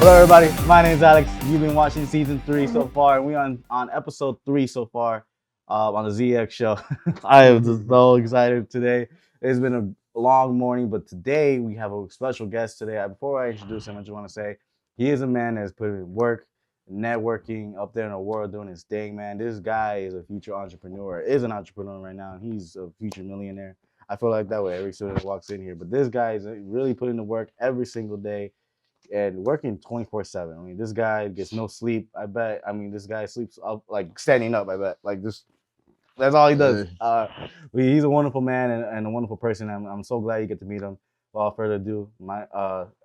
Hello, everybody. My name is Alex. You've been watching season 3 so far, and we're on episode 3 so far on the ZX show. I am just so excited today. It's been a long morning, but today we have a special guest today. Before I introduce him, I just want to say he is a man that has put in work, networking up there in the world, doing his thing, man. This guy is a future entrepreneur, is an entrepreneur right now, and he's a future millionaire. I feel like that way every student that walks in here. But this guy is really putting in the work every single day and working 24/7. I mean, this guy gets no sleep. I bet. I mean, this guy sleeps up like standing up. I bet. Like just that's all he does. He's a wonderful man and a wonderful person. I'm so glad you get to meet him. Without further ado, I'm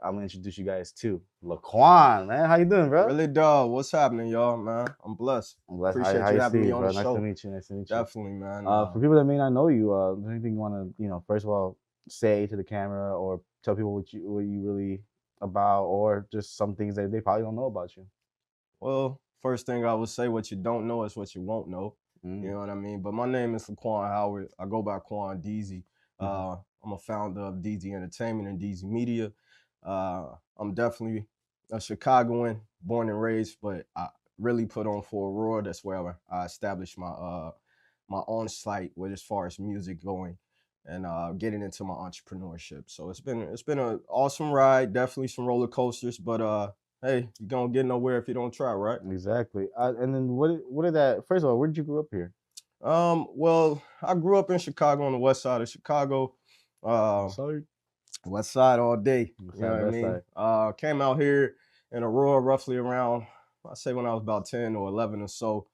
gonna introduce you guys to Laquan. Man, how you doing, bro? Really, dog. What's happening, y'all, man? I'm blessed. Appreciate you having me on the nice show. To meet you. Nice to meet you. Definitely, man. For people that may not know you, anything you want to, first of all, say to the camera or tell people what you really about, or just some things that they probably don't know about you? Well, first thing I would say, what you don't know is what you won't know. You know what I mean? But my name is Laquan Howard. I go by Quan DZ. I'm a founder of DZ Entertainment and DZ Media. I'm definitely a Chicagoan, born and raised, but I really put on for Aurora. That's where I established my my own site with as far as music going and getting into my entrepreneurship. So it's been an awesome ride. Definitely some roller coasters, but hey, you're gonna get nowhere if you don't try, right? Exactly. And then what did that? First of all, where did you grow up here? Well, I grew up in Chicago on the west side of Chicago. Sorry. West side all day. You know what I mean? Came out here in Aurora roughly around, I say when I was about 10 or 11 or so.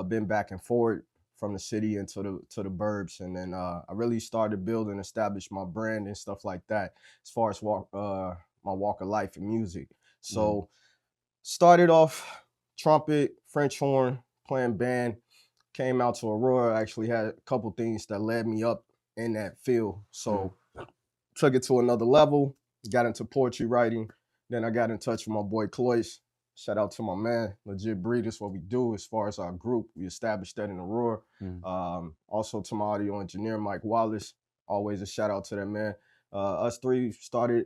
Been back and forth from the city into the burbs, and then I really started building, established my brand and stuff like that as far as my walk of life in music. So started off trumpet, French horn, playing band. Came out to Aurora, actually had a couple things that led me up in that field. So took it to another level, got into poetry writing. Then I got in touch with my boy Cloyce. Shout out to my man, Legit Breed. That's what we do as far as our group. We established that in Aurora. Also to my audio engineer, Mike Wallace. Always a shout out to that man. Us three started,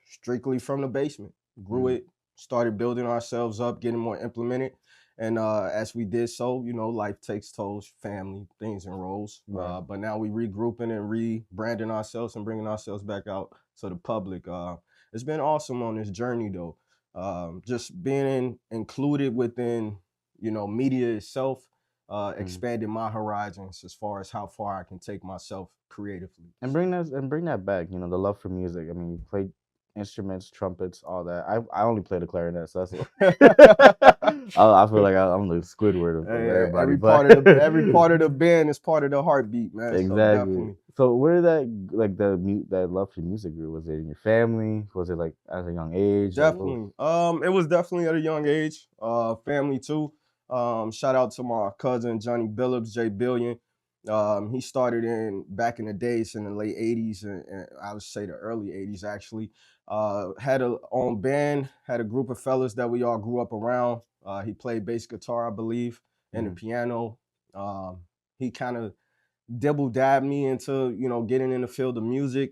strictly from the basement. Grew it, started building ourselves up, getting more implemented. And as we did so, life takes tolls, family, things and roles. Right. But now we regrouping and rebranding ourselves and bringing ourselves back out to the public. It's been awesome on this journey, though. Just being included within, media itself, expanding my horizons as far as how far I can take myself creatively. And bring that back. The love for music. I mean, you played instruments, trumpets, all that. I only play the clarinet, so that's I feel like I'm the Squidward of everybody. Every part of the band is part of the heartbeat, man. Exactly. So where did that love for music grew? Was it in your family? Was it like at a young age? Definitely. It was definitely at a young age. Family too. Shout out to my cousin Johnny Billups, J Billion. He started back in the days in the late 80s and I would say the early 80s actually. Had a own band, had a group of fellas that we all grew up around. He played bass guitar, I believe, and the piano. He kind of dabbled me into, getting in the field of music.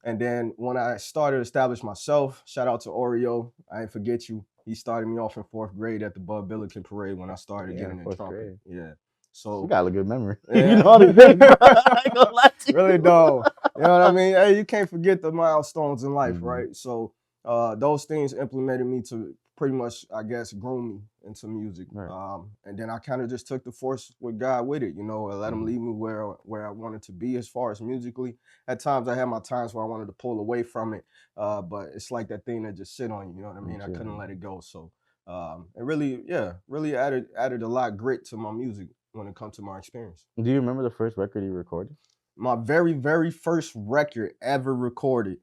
And then when I started to establish myself, shout out to Oreo, I ain't forget you. He started me off in 4th grade at the Bud Billiken Parade when I started getting in trumpet. Grade. Yeah. So you got a good memory. Yeah. You know all the things, bro. I ain't gonna lie to you. Really don't. You know what I mean? Hey, you can't forget the milestones in life, right? So those things implemented me to pretty much, I guess, groom me into music. Right. And then I kind of just took the force with God with it, and let him lead me where I wanted to be as far as musically. At times I had my times where I wanted to pull away from it, but it's like that thing that just sit on you, you know what I mean? I couldn't let it go. So it really added a lot of grit to my music when it comes to my experience. Do you remember the first record you recorded? My very, very first record ever recorded.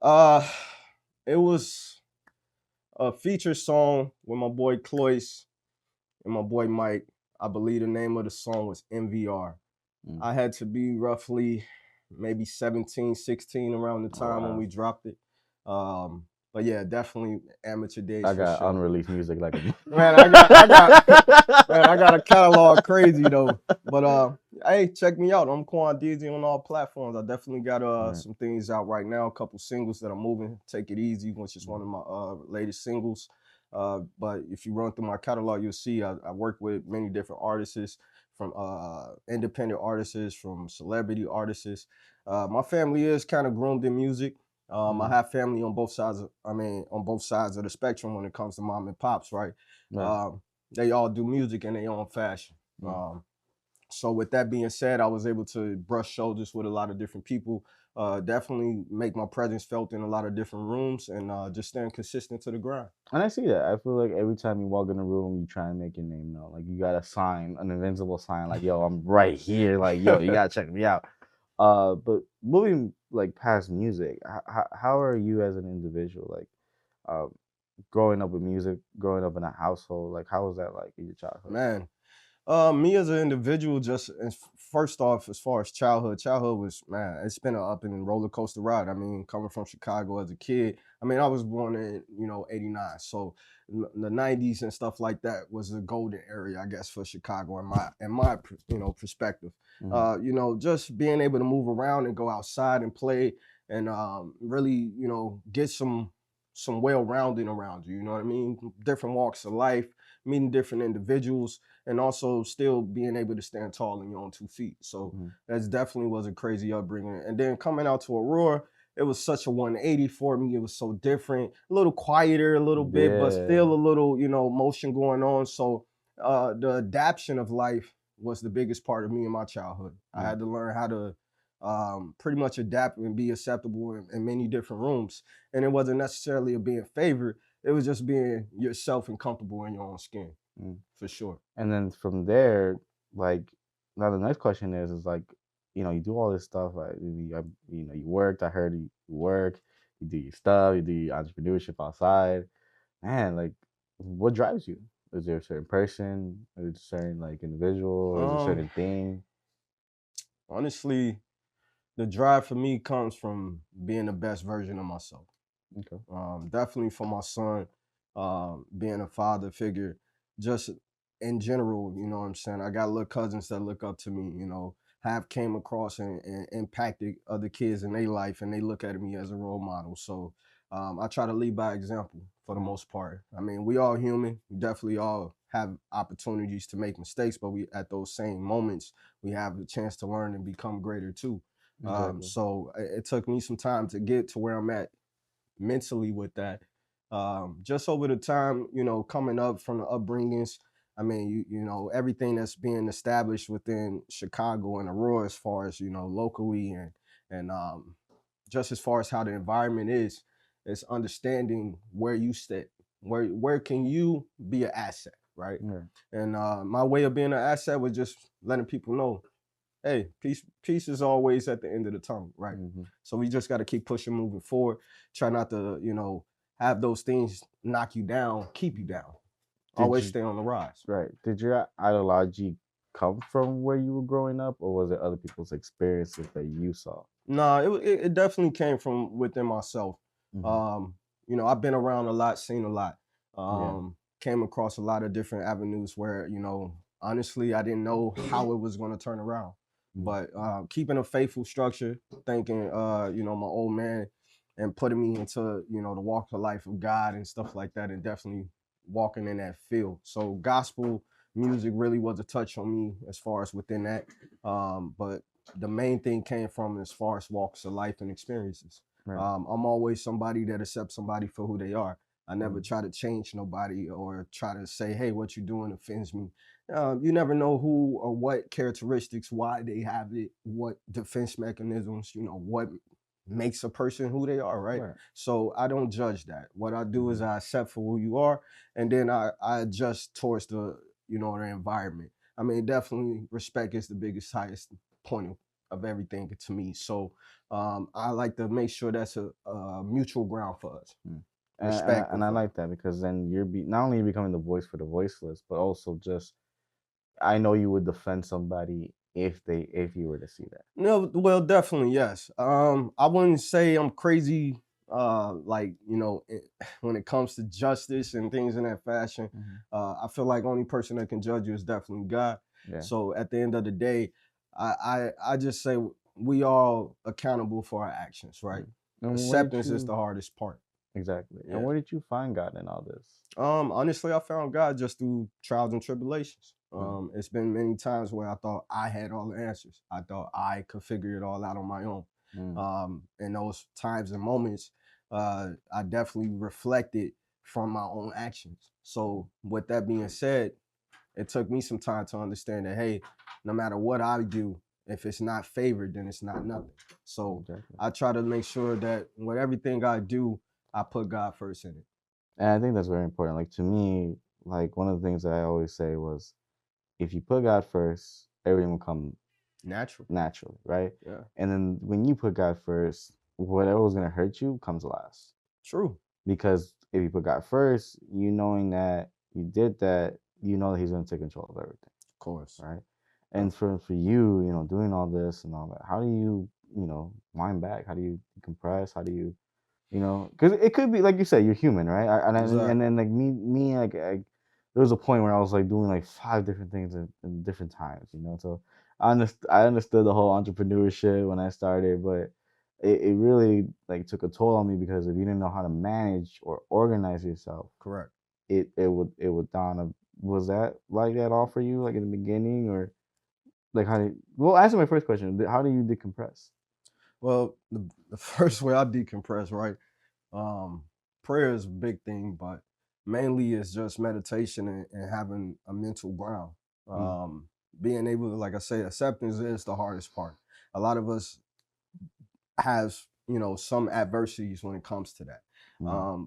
It was a feature song with my boy Cloyce and my boy Mike. I believe the name of the song was MVR. I had to be roughly maybe 17, 16 around the time when we dropped it. But yeah, definitely amateur days. I got unreleased music like man, I got a catalog crazy though. But Hey, check me out. I'm Quan Deezy on all platforms. I definitely got some things out right now, a couple singles that I'm moving. Take It Easy, which is one of my latest singles. But if you run through my catalog, you'll see I work with many different artists, from independent artists, from celebrity artists. My family is kind of groomed in music. I have family on both sides. On both sides of the spectrum when it comes to mom and pops, right? They all do music in their own fashion. So with that being said, I was able to brush shoulders with a lot of different people, definitely make my presence felt in a lot of different rooms, and just staying consistent to the grind. And I see that. I feel like every time you walk in a room, you try and make your name known. Like you got a sign, an invincible sign, like yo, I'm right here. Like yo, you gotta check me out. But moving like past music, how are you as an individual? Like, growing up with music, growing up in a household, like how was that like in your childhood? Man, me as an individual, just first off, as far as childhood was, man, it's been an up and roller coaster ride. I mean, coming from Chicago as a kid, I mean, I was born in '89, so the '90s and stuff like that was the golden area, I guess, for Chicago in my perspective. Just being able to move around and go outside and play, and really get some well rounding around you. You know what I mean? Different walks of life, meeting different individuals, and also still being able to stand tall on your own 2 feet. So that's definitely was a crazy upbringing. And then coming out to Aurora, it was such a 180 for me. It was so different, a little quieter, a little bit, but still a little, motion going on. So the adaptation of life was the biggest part of me in my childhood. I had to learn how to pretty much adapt and be acceptable in many different rooms. And it wasn't necessarily a being favored. It was just being yourself and comfortable in your own skin, for sure. And then from there, like now the next question is like, you do all this stuff. Like, you worked. I heard you work. You do your stuff. You do your entrepreneurship outside. Man, like, what drives you? Is there a certain person? Is it a certain like individual? Or is it a Um, certain thing? Honestly, the drive for me comes from being the best version of myself. Okay. Definitely for my son, being a father figure, just in general, you know what I'm saying? I got little cousins that look up to me, have came across and impacted other kids in their life, and they look at me as a role model. So I try to lead by example for the most part. I mean, we all human. We definitely all have opportunities to make mistakes, but we at those same moments, we have the chance to learn and become greater too. Exactly. So it took me some time to get to where I'm at mentally with that. Just over the time, coming up from the upbringings, I mean, everything that's being established within Chicago and Aurora, as far as locally, and just as far as how the environment is understanding where you sit, where can you be an asset, right? Yeah. And my way of being an asset was just letting people know, hey, peace is always at the end of the tunnel, right? So we just got to keep pushing, moving forward. Try not to, have those things knock you down, keep you down. Always stay on the rise. Right. Did your ideology come from where you were growing up, or was it other people's experiences that you saw? No, it definitely came from within myself. I've been around a lot, seen a lot. Came across a lot of different avenues where, honestly, I didn't know how it was going to turn around. But keeping a faithful structure, thinking, my old man, and putting me into, the walk of life of God and stuff like that, and definitely walking in that field. So gospel music really was a touch on me as far as within that. But the main thing came from as far as walks of life and experiences. Right. I'm always somebody that accepts somebody for who they are. I never try to change nobody or try to say, hey, what you're doing offends me. You never know who or what characteristics, why they have it, what defense mechanisms, what makes a person who they are, right? So I don't judge that. What I do is I accept for who you are, and then I adjust towards the the environment. I mean, definitely respect is the biggest, highest point of everything to me. So I like to make sure that's a mutual ground for us. Respect. And I like that because then not only you're becoming the voice for the voiceless, but also just I know you would defend somebody if you were to see that. No, well, definitely yes. I wouldn't say I'm crazy. When it comes to justice and things in that fashion, I feel like only person that can judge you is definitely God. Yeah. So at the end of the day, I just say we all accountable for our actions, right? And Acceptance is the hardest part. Exactly. Yeah. And where did you find God in all this? Honestly, I found God just through trials and tribulations. It's been many times where I thought I had all the answers. I thought I could figure it all out on my own. In those times and moments, I definitely reflected from my own actions. So, with that being said, it took me some time to understand that, hey, no matter what I do, if it's not favored, then it's not nothing. So Exactly. I try to make sure that with everything I do, I put God first in it. And I think that's very important. Like to me, like one of the things that I always say was, if you put God first, everything will come Natural. naturally, right? Yeah. And then when you put God first, whatever was gonna hurt you comes last. True. Because if you put God first, you knowing that you did that, you know that He's gonna take control of everything. Of course. Right. And for you, doing all this and all that, how do you, wind back? How do you decompress? How do you, because it could be like you said, you're human, right? And then like me, like there was a point where I was like doing like 5 different things in different times, So I understood the whole entrepreneurship when I started, but it really like took a toll on me, because if you didn't know how to manage or organize yourself, correct, it would dawn of, was that like that all for you, like in the beginning, or like how did, well, answer my first question, how do you decompress? Well, the first way I decompress, right? Prayer is a big thing, but mainly it's just meditation and having a mental ground. Being able to, like I say, acceptance is the hardest part. A lot of us has some adversities when it comes to that.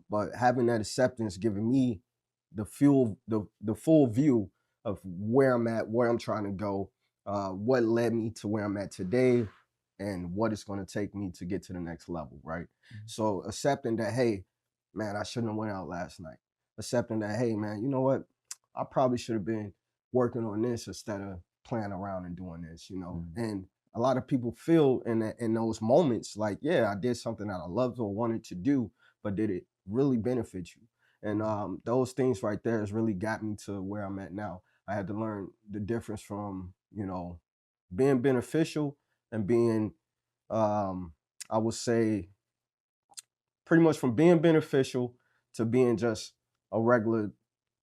But having that acceptance, giving me the full view of where I'm at, where I'm trying to go, what led me to where I'm at today, and what it's going to take me to get to the next level, right? So accepting that, hey, man, I shouldn't have went out last night. Accepting that, hey, man, you know what? I probably should have been working on this instead of playing around and doing this, and a lot of people feel in those moments like, yeah, I did something that I loved or wanted to do, but did it really benefit you? And those things right there has really got me to where I'm at now. I had to learn the difference from being beneficial and being I would say pretty much from being beneficial to being just a regular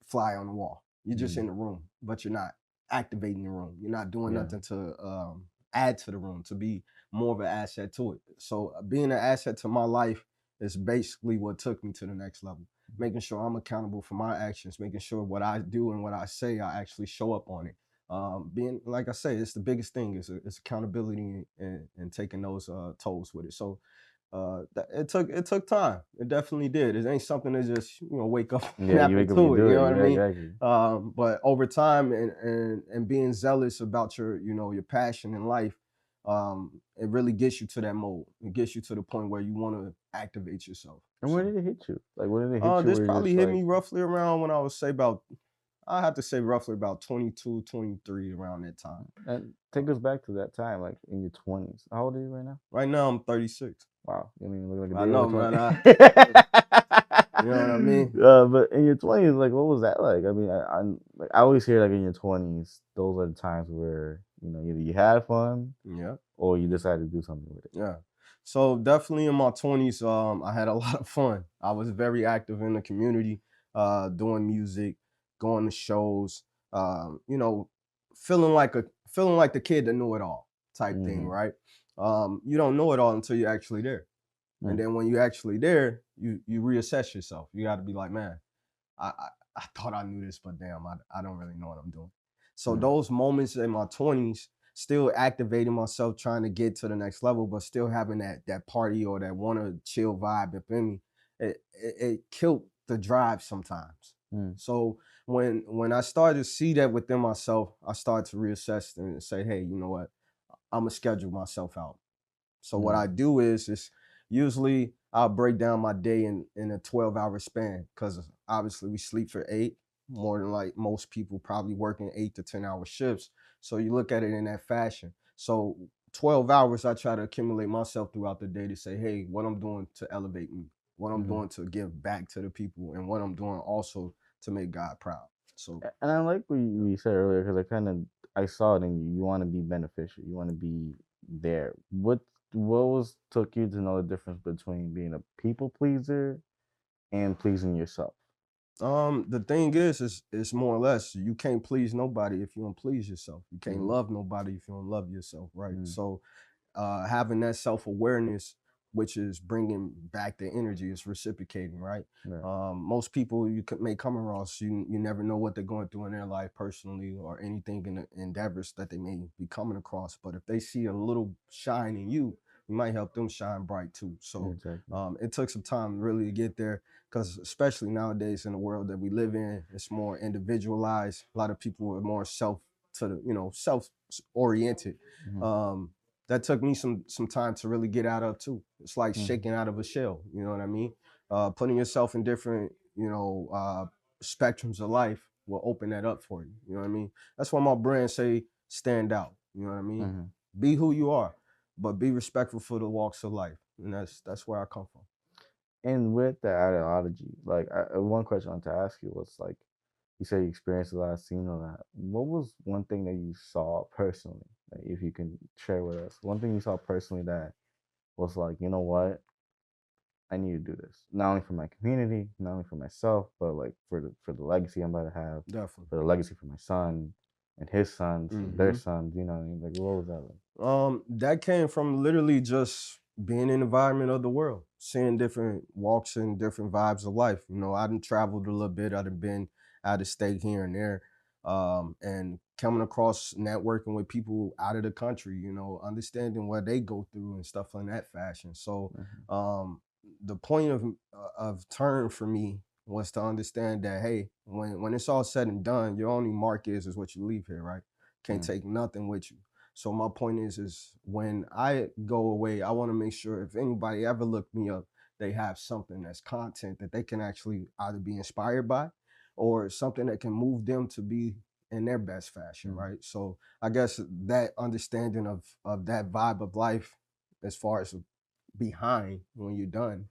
fly on the wall. You're just in the room, but you're not activating the room. You're not doing nothing to add to the room, to be more of an asset to it. So being an asset to my life is basically what took me to the next level. Making sure I'm accountable for my actions, making sure what I do and what I say, I actually show up on it. Being, like I say, it's the biggest thing is accountability and taking those tolls with it. So it took time. It definitely did. It ain't something to just wake up and Yeah, you snap wake up and into it. do You it. know what I mean? Exactly. But over time and being zealous about your passion in life, it really gets you to that mode. It gets you to the point where you want to activate yourself. And where did it hit you? Like, where did it hit you? This Where probably just hit like, me roughly around when I would say about, I have to say roughly about 22, 23, around that time. and take us back to that time, like in your 20s. How old are you right now? Right now I'm 36. Wow, you don't even look like a I day know, over 20. man. You know what I mean? But in your 20s, like, what was that like? I mean, I always hear like in your 20s, those are the times where either you had fun, Yeah, or you decided to do something with it. yeah. So definitely in my 20s, I had a lot of fun. I was very active in the community, doing music, going to shows, feeling like the kid that knew it all type thing, right? You don't know it all until you're actually there. And then when you're actually there, you reassess yourself. You got to be like, man, I thought I knew this, but damn, I don't really know what I'm doing. So those moments in my 20s, still activating myself, trying to get to the next level, but still having that party or that want to chill vibe within me, it killed the drive sometimes. So when I started to see that within myself, I started to reassess and say, hey, you know what? I'm gonna schedule myself out. So what I do is usually I'll break down my day in a 12-hour span, because obviously we sleep for 8, more than like most people probably working 8 to 10-hour shifts. So you look at it in that fashion. So 12 hours I try to accumulate myself throughout the day to say, hey, what I'm doing to elevate me, what I'm doing to give back to the people, and what I'm doing also to make God proud. So And I like what you said earlier, because I saw it in you. You want to be beneficial. You want to be there. What was took you to know the difference between being a people pleaser and pleasing yourself? The thing is it's more or less you can't please nobody if you don't please yourself. You can't Mm-hmm. love nobody if you don't love yourself, right? Mm-hmm. So having that self-awareness, which is bringing back the energy, is reciprocating, right? Right. Most people may come across, you never know what they're going through in their life personally or anything in the endeavors that they may be coming across. But if they see a little shine in you, you might help them shine bright too. So Exactly. it took some time really to get there, because especially nowadays in the world that we live in, it's more individualized. A lot of people are more self oriented. Mm-hmm. Um, that took me some time to really get out of too. It's like Mm-hmm. shaking out of a shell. You know what I mean? Putting yourself in different, spectrums of life will open that up for you. You know what I mean? That's why my brand say stand out. You know what I mean? Mm-hmm. Be who you are, but be respectful for the walks of life, and that's where I come from. And with the ideology, like one question I wanted to ask you was like, you said you experienced a lot, seen a lot. What was one thing that you saw personally, like, if you can share with us? One thing you saw personally that was like, you know what, I need to do this, not only for my community, not only for myself, but like for the legacy I'm about to have, Definitely. for the legacy for my son and his sons and their Hmm. sons. You know what I mean? Like, what was that like? That came from literally just being in the environment of the world, seeing different walks and different vibes of life. I done traveled a little bit. I done been out of state here and there, and coming across networking with people out of the country. Understanding what they go through and stuff in that fashion. So, Mm-hmm. um, the point of turn for me was to understand that, hey, when it's all said and done, your only mark is what you leave here, right? Can't Mm-hmm. take nothing with you. So my point is when I go away, I want to make sure if anybody ever look me up, they have something that's content that they can actually either be inspired by, or something that can move them to be in their best fashion, Mm-hmm. right? So I guess that understanding of that vibe of life, as far as behind when you're done,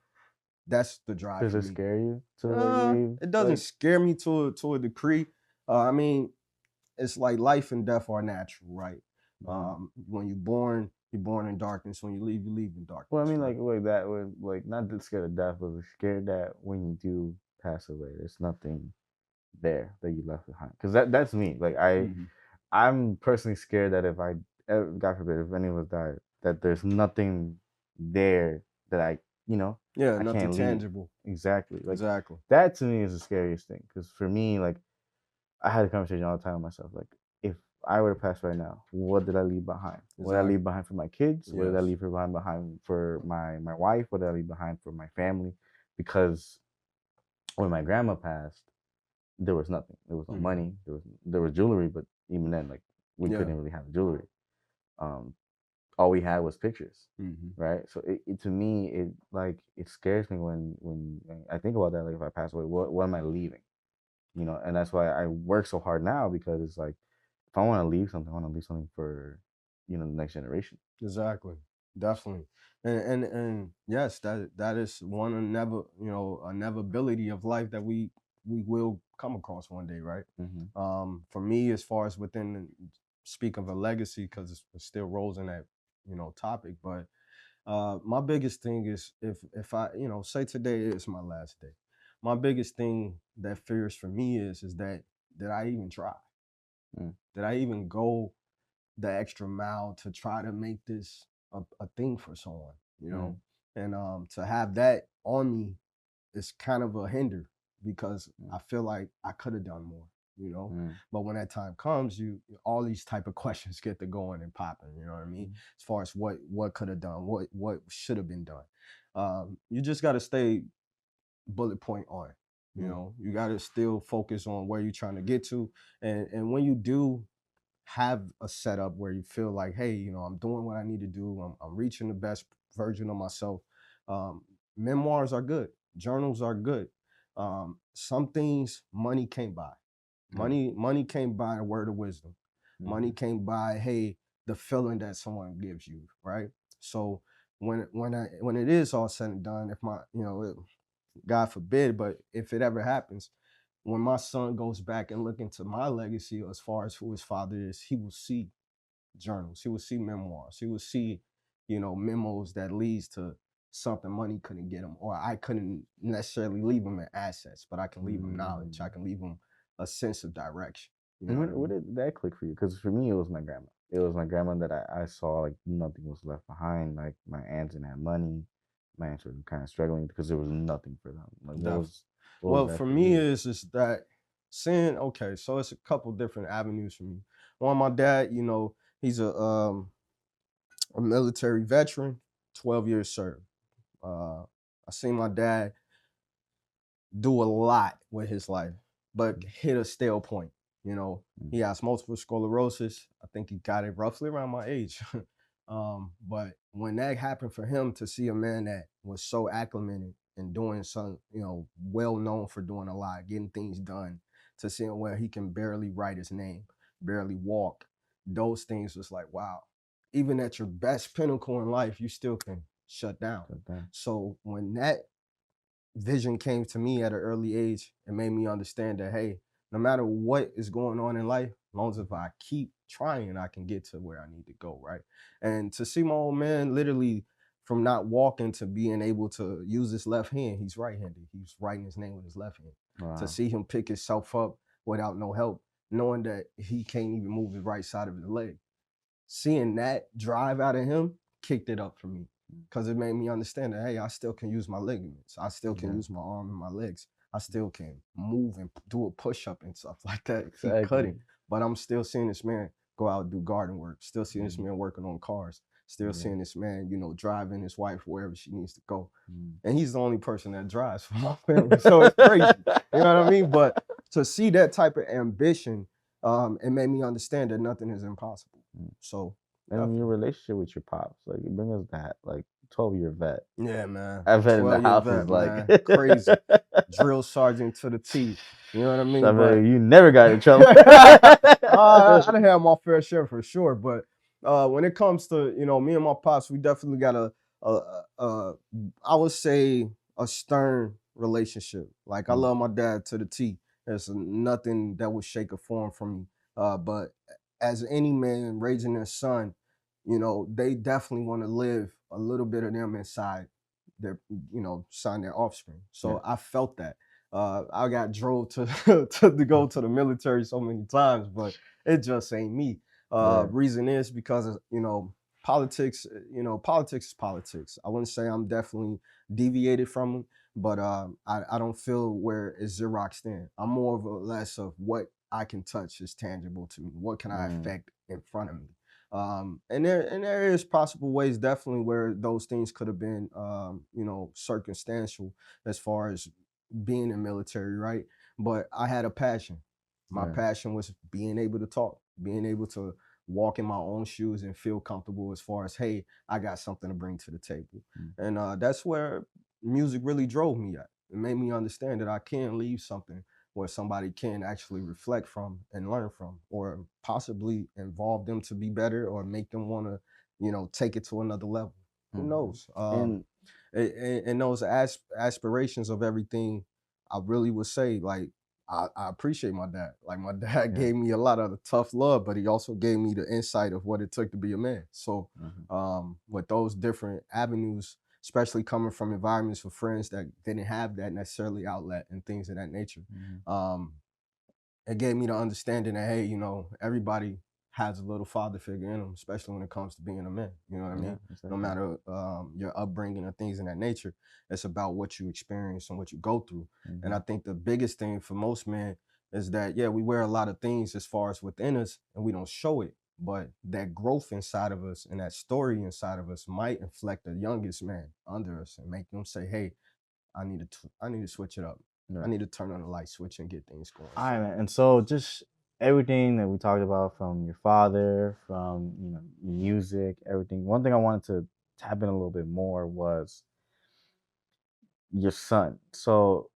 that's the drive Does for it me. scare you to like leave? It doesn't Like, scare me to a degree. I mean, it's like life and death are natural, right? mm-hmm. When you're born in darkness. When you leave in Well, I darkness, mean, right? like that would like not that scared of death, but like, scared that when you do pass away, there's nothing there that you left behind. Because that's me. Like Hmm. I'm personally scared that if God forbid, if any of us die, that there's nothing there that Yeah, I nothing can't leave. tangible. Exactly. Like Exactly. that to me is the scariest thing. Because for me, like I had a conversation all the time with myself. Like, if I were to pass right now, what did I leave behind? What did I leave Exactly. behind for my kids? What did I Yes. leave behind for my wife? What did I leave behind for my family? Because when my grandma passed, there was nothing. There was no Hmm. money. There was jewelry, but even then, like we Yeah. couldn't really have jewelry. Um, all we had was pictures, Hmm. right? So to me, it scares me when I think about that. Like, if I pass away, what am I leaving? And that's why I work so hard now, because it's like if I want to leave something, I want to leave something for the next generation. Exactly. Definitely. And yes, that is one inevitability of life that we will come across one day, right? Mm-hmm. For me, as far as speak of a legacy, because it still rolls in that topic, but my biggest thing is, if I say today is my last day, my biggest thing that fears for me is that I even try, Mm-hmm. that I even go the extra mile to try to make this a thing for someone, and to have that on me is kind of a hinder, because I feel like I could have done more, Mm-hmm. but when that time comes, you all these type of questions get to going and popping, you know what I mean, as far as what could have done, what should have been done. You just got to stay bullet point on, Mm-hmm. you got to still focus on where you're trying to get to, and when you do have a setup where you feel like, hey, I'm doing what I need to do. I'm reaching the best version of myself. Um, Memoirs are good. Journals are good. Some things money can't buy. Right. Money can't buy a word of wisdom. Mm-hmm. Money can't buy, hey, the feeling that someone gives you, right? So when it is all said and done, if my, God forbid, but if it ever happens, when my son goes back and look into my legacy as far as who his father is, he will see journals, he will see memoirs, he will see, memos that leads to something money couldn't get him, or I couldn't necessarily leave him in assets, but I can leave him knowledge. I can leave him a sense of direction. And when did that click for you? Because for me, it was my grandma. It was my grandma that I saw like nothing was left behind. Like my aunts didn't have money. My aunts were kind of struggling because there was nothing for them. Like what was Well, that for for me you? is that seeing, okay, so it's a couple different avenues for me. One, my dad, he's a military veteran, 12 years served. I seen my dad do a lot with his life, but hit a stale point. He has multiple sclerosis. I think he got it roughly around my age. But when that happened for him, to see a man that was so acclimated and doing some, well known for doing a lot, getting things done, to see him where he can barely write his name, barely walk, those things was like, wow. Even at your best pinnacle in life, you still can shut down. So when that vision came to me at an early age, and made me understand that, hey, no matter what is going on in life, as long as if I keep trying, I can get to where I need to go, right? And to see my old man literally from not walking to being able to use his left hand, he's right-handed. He's writing his name with his left hand. Wow. To see him pick himself up without no help, knowing that he can't even move his right side of his leg. Seeing that drive out of him kicked it up for me, because it made me understand that, hey, I still can use my ligaments. I still can use my arm and my legs. I still can move and do a push-up and stuff like that. Exactly. He couldn't, but I'm still seeing this man go out and do garden work. Still seeing this man working on cars. Still seeing this man, driving his wife wherever she needs to go. And he's the only person that drives for my family. So it's crazy. You know what I mean? But to see that type of ambition, it made me understand that nothing is impossible. So, and your relationship with your pops, like, bring us that, like, 12-year vet. Yeah, man. I bet in the house vet, is like man. Crazy. Drill sergeant to the T. You know what I mean? But you never got in trouble. I done had my fair share for sure. But when it comes to, me and my pops, we definitely got I would say, a stern relationship. Like, I love my dad to the T. There's nothing that would shake a form from me. But as any man raising their son, they definitely want to live a little bit of them inside their, sign their offspring. So I felt that. I got drove to to go to the military so many times, but it just ain't me. Reason is because of, politics. Politics is politics. I wouldn't say I'm definitely deviated from them, but I don't feel where it's Xeroxed in. I'm more of a less of what I can touch is tangible to me. What can I affect in front of me? And there is possible ways definitely where those things could have been, circumstantial as far as being in military, right? But I had a passion. My passion was being able to talk, being able to walk in my own shoes and feel comfortable as far as, hey, I got something to bring to the table. And that's where music really drove me at. It made me understand that I can leave something where somebody can actually reflect from and learn from, or possibly involve them to be better, or make them want to, take it to another level. Who knows? And those aspirations of everything, I really would say, like, I appreciate my dad. Like, my dad gave me a lot of the tough love, but he also gave me the insight of what it took to be a man. So with those different avenues, especially coming from environments with friends that didn't have that necessarily outlet and things of that nature, it gave me the understanding that, hey, everybody has a little father figure in them, especially when it comes to being a man. You know what I mean? Exactly. No matter your upbringing and things of that nature, it's about what you experience and what you go through. And I think the biggest thing for most men is that, we wear a lot of things as far as within us, and we don't show it. But that growth inside of us and that story inside of us might inflect the youngest man under us and make them say, hey, I need to switch it up. I need to turn on the light switch and get things going. All right, man. And so just everything that we talked about, from your father, from music, everything. One thing I wanted to tap in a little bit more was your son. So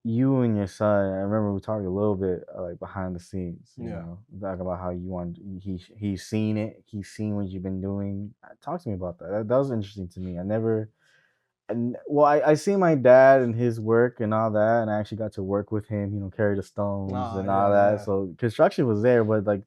you and your son, I remember we talked a little bit like behind the scenes. You know, talk about how you want he's seen it. He's seen what you've been doing. Talk to me about that. That was interesting to me. I never and well, I see my dad and his work and all that, and I actually got to work with him, carry the stones and all Yeah, that. yeah. So construction was there, but like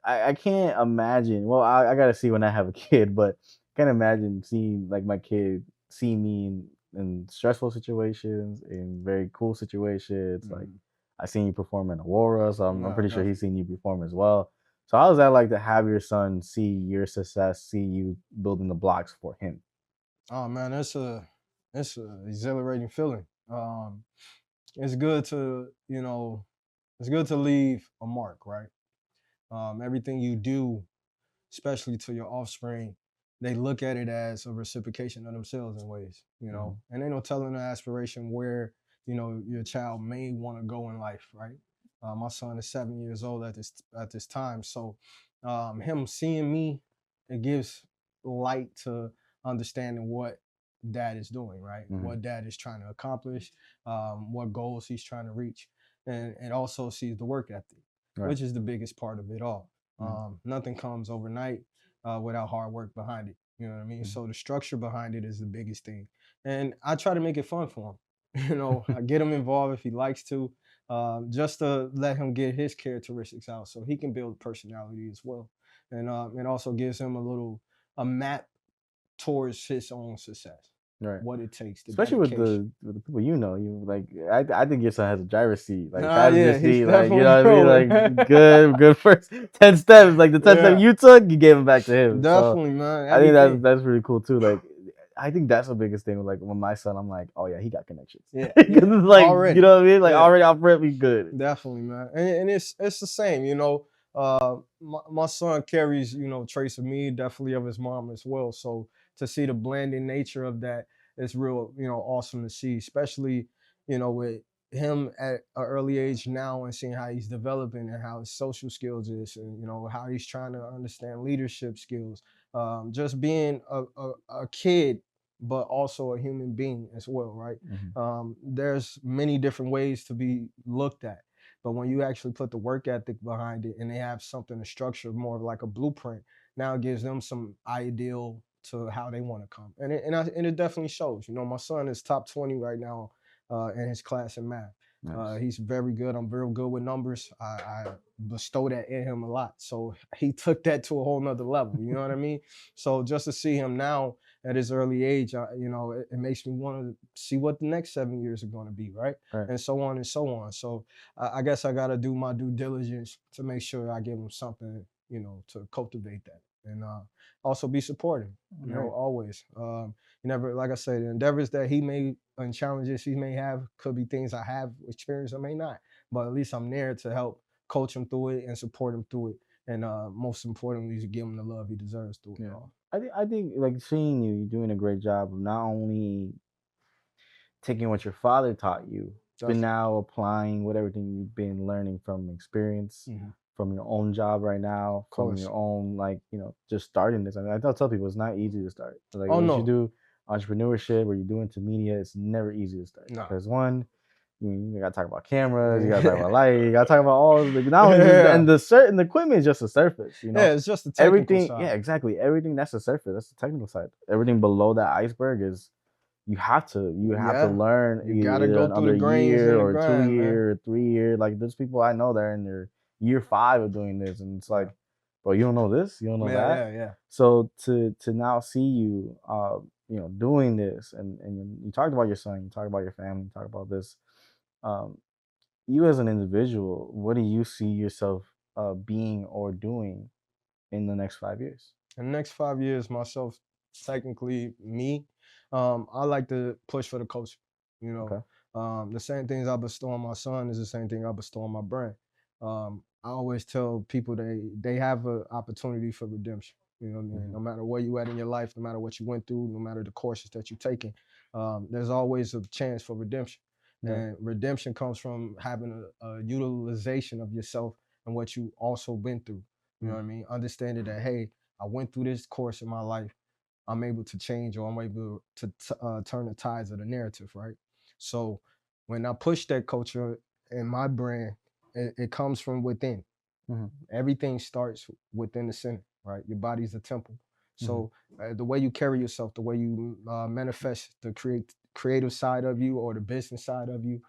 I can't imagine. Well, I gotta see when I have a kid, but I can't imagine seeing like my kid see me in stressful situations, in very cool situations. Like Mhm. I seen you perform in Aurora, so I'm No, pretty sure definitely. he's seen you perform as well. So how does that like to have your son see your success, see you building the blocks for him? Oh man, it's a exhilarating feeling. It's good to it's good to leave a mark, right? Everything you do, especially to your offspring, they look at it as a reciprocation of themselves in ways, Mhm. and ain't no telling the aspiration where your child may want to go in life, right? My son is 7 years old at this time, so him seeing me, it gives light to understanding what dad is doing, right? Mhm. What dad is trying to accomplish, what goals he's trying to reach, and also sees the work ethic, Right. which is the biggest part of it all. Mhm. Nothing comes overnight without hard work behind it. You know what I mean? Mhm. So the structure behind it is the biggest thing, and I try to make it fun for him. I get him involved if he likes to, just to let him get his characteristics out, so he can build personality as well, and it also gives him a map towards his own success, Right. what it takes, the Especially dedication. with the people you like. I think your son has a driver's seat, like Ah, yeah, passenger he's seat, like definitely what I mean. rolling. Like good first 10 steps, like the 10 steps Yeah, you took, you gave them back to him. So definitely, man. I think Everything. that's really cool too. Like I think that's the biggest thing. Like with my son, I'm like, oh yeah, he got connections. Yeah, Because yeah. it's like you Already. know what I mean. Like Yeah. already off rip, we good. Definitely, man, and it's the same. My son carries traits of me, definitely of his mom as well. So to see the blending nature of that is real, awesome to see, especially with him at an early age now and seeing how he's developing and how his social skills is, and how he's trying to understand leadership skills. Just being a kid, but also a human being as well, right? Mhm. There's many different ways to be looked at, but when you actually put the work ethic behind it and they have something to structure more of like a blueprint, now it gives them some ideal to how they want to come, and it definitely shows. My son is top 20 right now in his class in math. Nice. He's very good. I'm very good with numbers. I bestow that in him a lot, so he took that to a whole nother level. You know what I mean? So just to see him now at his early age, it makes me want to see what the next 7 years are going to be, right? Right. And so on and so on. So I guess I got to do my due diligence to make sure I give him something, to cultivate that, and also be supportive, Right. always. You never, like I said, the endeavors that he may and challenges he may have could be things I have experienced or may not, but at least I'm there to help coach him through it and support him through it, and most importantly, to give him the love he deserves through it Yeah. all. I think like seeing you, you're doing a great job of not only taking what your father taught you, but Definitely. now applying what everything you've been learning from experience, Mhm. from your own job right now, Of from course. your own like just starting this. I mean, tell people it's not easy to start. Like Oh once you no, do entrepreneurship or you do into media, it's never easy to start no. because one, you gotta talk about cameras, you gotta talk Yeah. about light, you gotta talk about all the not only just Yeah. and the certain the equipment is just the surface. Yeah, it's just the technical Everything, yeah, side. exactly. Everything that's the surface, that's the technical side. Everything below that iceberg is you have to Yeah. learn You gotta either go through the another grains year and the or two grind, man. year or 3 year. Like there's people I know that are in their year 5 of doing this, and it's Yeah. like, bro, you don't know this, you don't know Yeah, that. yeah, yeah. So to now see you, doing this, and you talked about your son, you talked about your family, you talked about this. Um, you as an individual, what do you see yourself being or doing in the next 5 years? In the next 5 years, myself, technically me, I like to push for the culture. You Okay. the same things I bestow on my son is the same thing I bestow on my brand. I always tell people they have an opportunity for redemption. You know what I mean? Hmm. No matter where you at in your life, no matter what you went through, no matter the courses that you're taking, there's always a chance for redemption. Right. And redemption comes from having a utilization of yourself and what you also been through. You know Mm. what I mean? Understanding that, hey, I went through this course in my life. I'm able to change, or I'm able to turn the tides of the narrative, right? So when I push that culture in my brand, it comes from within. Mhm. Everything starts within the center, right? Your body's a temple. So the way you carry yourself, the way you manifest the creative side of you or the business side of you,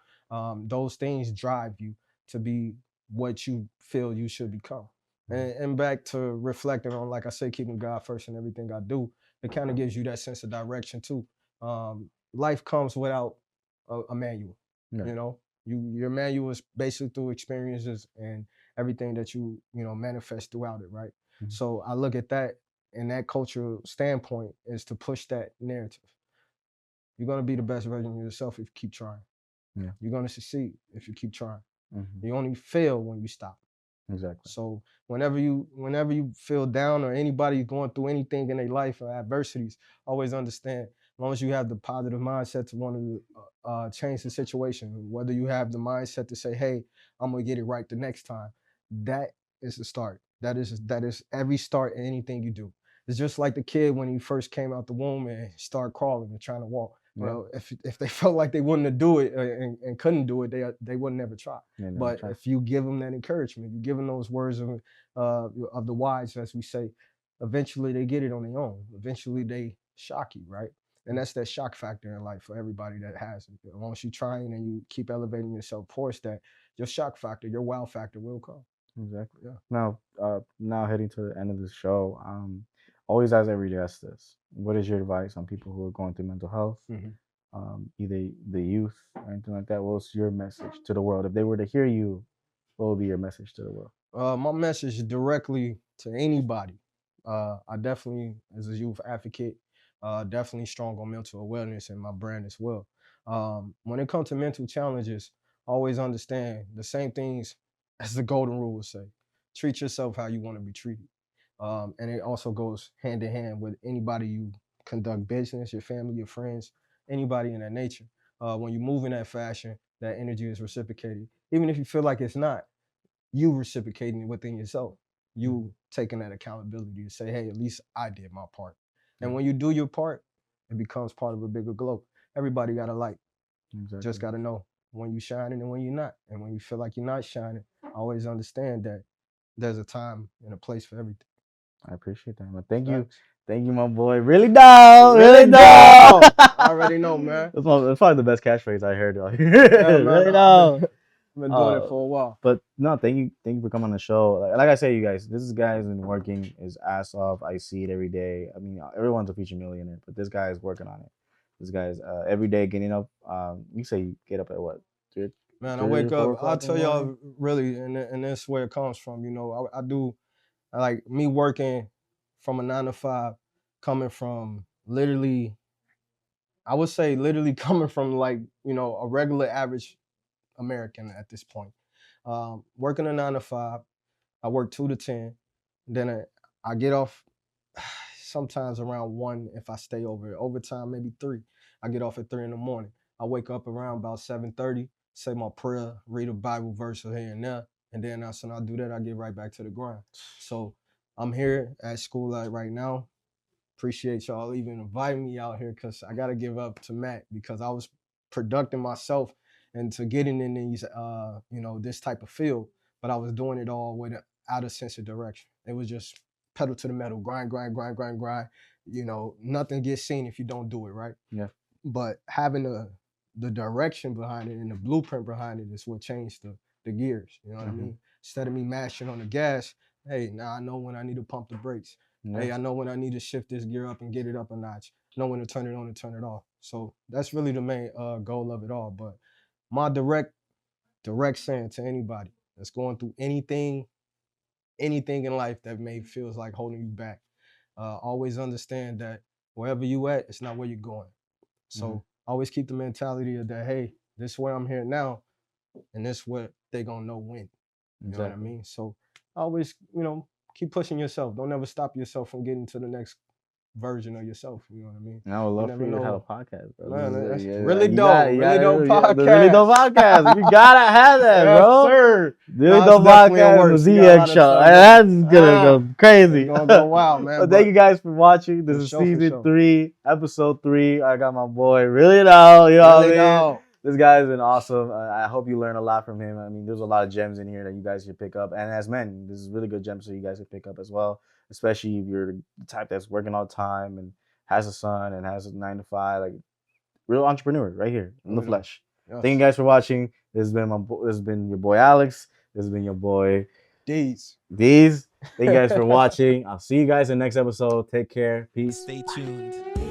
those things drive you to be what you feel you should become. And back to reflecting on, like I say, keeping God first in everything I do, it kind of gives you that sense of direction too. Life comes without a manual. Yeah. You know, your manual is basically through experiences and everything that you know manifest throughout it, right? So I look at that, and that cultural standpoint is to push that narrative. You're gonna be the best version of yourself if you keep trying. Yeah. You're gonna succeed if you keep trying. Mm-hmm. You only fail when you stop. Exactly. So whenever you feel down or anybody going through anything in their life or adversities, always understand. As long as you have the positive mindset to want to change the situation, whether you have the mindset to say, "Hey, I'm gonna get it right the next time," that is the start. That is every start in anything you do. It's just like the kid when he first came out the womb and started crawling and trying to walk. Well, if they felt like they wouldn't do it and couldn't do it, they would never try. But if you give them that encouragement, you give them those words of the wise, as we say, eventually they get it on their own. Eventually they shock you, right? And that's that shock factor in life for everybody that has it. Once you try and you keep elevating yourself towards that, your shock factor, your wow factor will come. Exactly. Yeah. Now heading to the end of the show, always ask every guest this: what is your advice on people who are going through mental health, either the youth or anything like that? What's your message to the world? If they were to hear you, what would be your message to the world? My message directly to anybody. I definitely, as a youth advocate, definitely strong on mental awareness and my brand as well. When it comes to mental challenges, always understand the same things as the golden rule would say. Treat yourself how you want to be treated. And it also goes hand in hand with anybody you conduct business, your family, your friends, anybody in that nature. When you move in that fashion, that energy is reciprocated. Even if you feel like it's not, you reciprocating it within yourself. You taking that accountability to say, hey, at least I did my part. And when you do your part, it becomes part of a bigger glow. Everybody got a light. Exactly. Just got to know when you're shining and when you're not. And when you feel like you're not shining, always understand that there's a time and a place for everything. I appreciate that, man. Thank you, my boy. Really down, really down. I already know, man. That's probably the best catchphrase I heard. Yeah, man. Really down. I've been doing it for a while. But no, thank you for coming on the show. Like I say, you guys, this guy's been working his ass off. I see it every day. I mean, everyone's a future millionaire, but this guy is working on it. This guy's every day getting up. You say you get up at what? Man, I wake up. I'll tell y'all really, and that's where it comes from. You know, I do like me working from a 9 to 5, coming from literally, I would say literally coming from like, you know, a regular average American at this point. Working a 9 to 5, I work 2 to 10, then I get off sometimes around 1 if I stay over. Overtime, maybe 3. I get off at 3 in the morning. I wake up around about 7:30, say my prayer, read a Bible verse here and there, and then as soon as I do that, I get right back to the grind. So I'm here at school right now. Appreciate y'all even inviting me out here because I got to give up to Matt because I was producing myself into getting in these, you know, this type of field, but I was doing it all without a sense of direction. It was just pedal to the metal, grind, grind, grind, grind, grind. You know, nothing gets seen if you don't do it, right? Yeah. But having the direction behind it and the blueprint behind it is what changed the gears. You know what I mean? Instead of me mashing on the gas, hey, now I know when I need to pump the brakes. Yeah. Hey, I know when I need to shift this gear up and get it up a notch. Know when to turn it on and turn it off. So that's really the main goal of it all. But my direct saying to anybody that's going through anything in life that may feels like holding you back, always understand that wherever you at, it's not where you're going. So always keep the mentality of that, hey, this is where I'm here now, and this is what they gonna know when. You know what I mean? So always, you know, keep pushing yourself. Don't ever stop yourself from getting to the next version of yourself. You know what I mean? And I would love for you to have a podcast, bro. Man, that's really dope. Really dope podcast. The really dope podcast. You gotta have that, bro. Sir. Really dope podcast. The ZX show. That's gonna go crazy. It's gonna go wild, man. Well, thank you guys for watching. This is season 3, episode 3. I got my boy really down. You know what I mean? This guy has been awesome. I hope you learn a lot from him. I mean, there's a lot of gems in here that you guys should pick up. And as men, this is really good gems that you guys should pick up as well, especially if you're the type that's working all the time and has a son and has a 9 to 5, like real entrepreneur right here in the flesh. Yes. Thank you guys for watching. This has been your boy Alex. This has been your boy Deez. Thank you guys for watching. I'll see you guys in the next episode. Take care. Peace. Stay tuned.